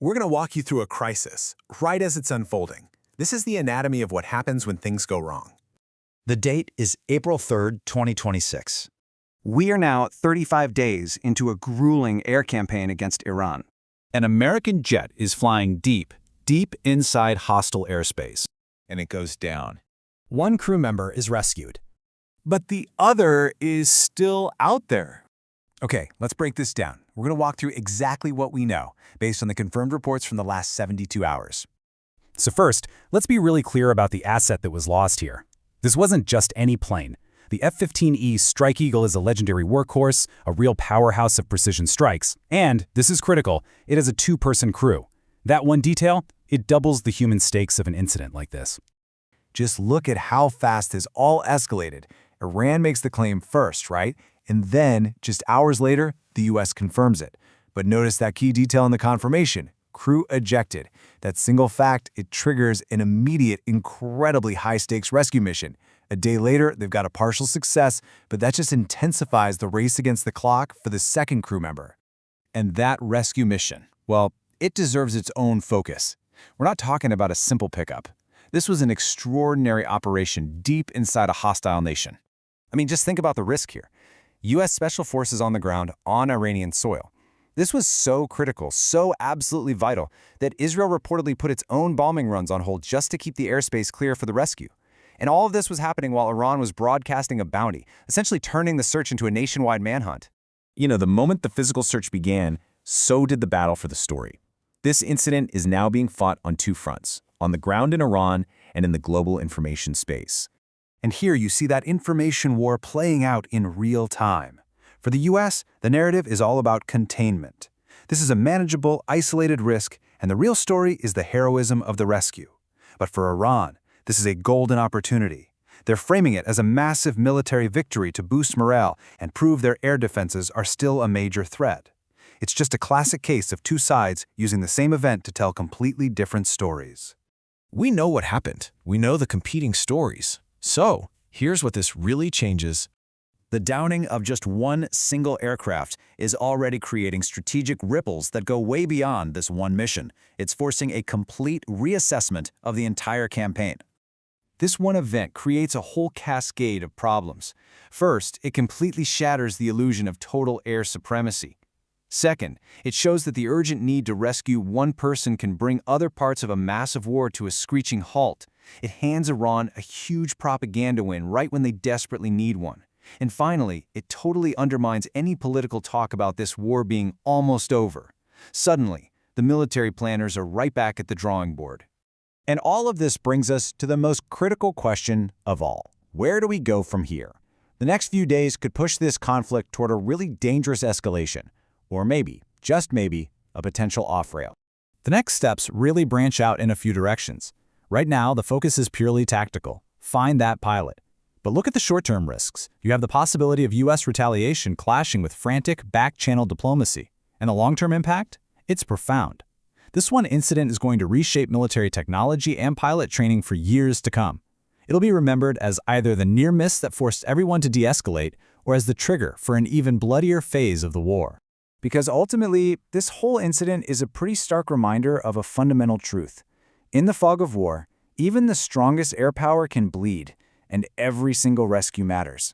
We're going to walk you through a crisis, right as it's unfolding. This is the anatomy of what happens when things go wrong. The date is April 3rd, 2026. We are now 35 days into a grueling air campaign against Iran. An American jet is flying deep inside hostile airspace. And it goes down. One crew member is rescued. But the other is still out there. Okay, let's break this down. We're going to walk through exactly what we know, based on the confirmed reports from the last 72 hours. So first, let's be really clear about the asset that was lost here. This wasn't just any plane. The F-15E Strike Eagle is a legendary workhorse, a real powerhouse of precision strikes, and, this is critical, it has a two-person crew. That one detail, it doubles the human stakes of an incident like this. Just look at how fast this all escalated. Iran makes the claim first, right? And then, just hours later, the US confirms it. But notice that key detail in the confirmation: crew ejected. That single fact, it triggers an immediate, incredibly high-stakes rescue mission. A day later, they've got a partial success, but that just intensifies the race against the clock for the second crew member. And that rescue mission, well, it deserves its own focus. We're not talking about a simple pickup. This was an extraordinary operation deep inside a hostile nation. I mean, just think about the risk here. U.S. Special Forces on the ground on Iranian soil. This was so critical, so absolutely vital, that Israel reportedly put its own bombing runs on hold just to keep the airspace clear for the rescue. And all of this was happening while Iran was broadcasting a bounty, essentially turning the search into a nationwide manhunt. You know, the moment the physical search began, so did the battle for the story. This incident is now being fought on two fronts, on the ground in Iran and in the global information space. And here you see that information war playing out in real time. For the US, the narrative is all about containment. This is a manageable, isolated risk, and the real story is the heroism of the rescue. But for Iran, this is a golden opportunity. They're framing it as a massive military victory to boost morale and prove their air defenses are still a major threat. It's just a classic case of two sides using the same event to tell completely different stories. We know what happened. We know the competing stories. So, here's what this really changes. The downing of just one single aircraft is already creating strategic ripples that go way beyond this one mission. It's forcing a complete reassessment of the entire campaign. This one event creates a whole cascade of problems. First, it completely shatters the illusion of total air supremacy. Second, it shows that the urgent need to rescue one person can bring other parts of a massive war to a screeching halt. It hands Iran a huge propaganda win right when they desperately need one. And finally, it totally undermines any political talk about this war being almost over. Suddenly, the military planners are right back at the drawing board. And all of this brings us to the most critical question of all. Where do we go from here? The next few days could push this conflict toward a really dangerous escalation, or maybe, just maybe, a potential off-rail. The next steps really branch out in a few directions. Right now, the focus is purely tactical. Find that pilot. But look at the short-term risks. You have the possibility of U.S. retaliation clashing with frantic, back-channel diplomacy. And the long-term impact? It's profound. This one incident is going to reshape military technology and pilot training for years to come. It'll be remembered as either the near miss that forced everyone to de-escalate, or as the trigger for an even bloodier phase of the war. Because ultimately, this whole incident is a pretty stark reminder of a fundamental truth. In the fog of war, even the strongest air power can bleed, and every single rescue matters.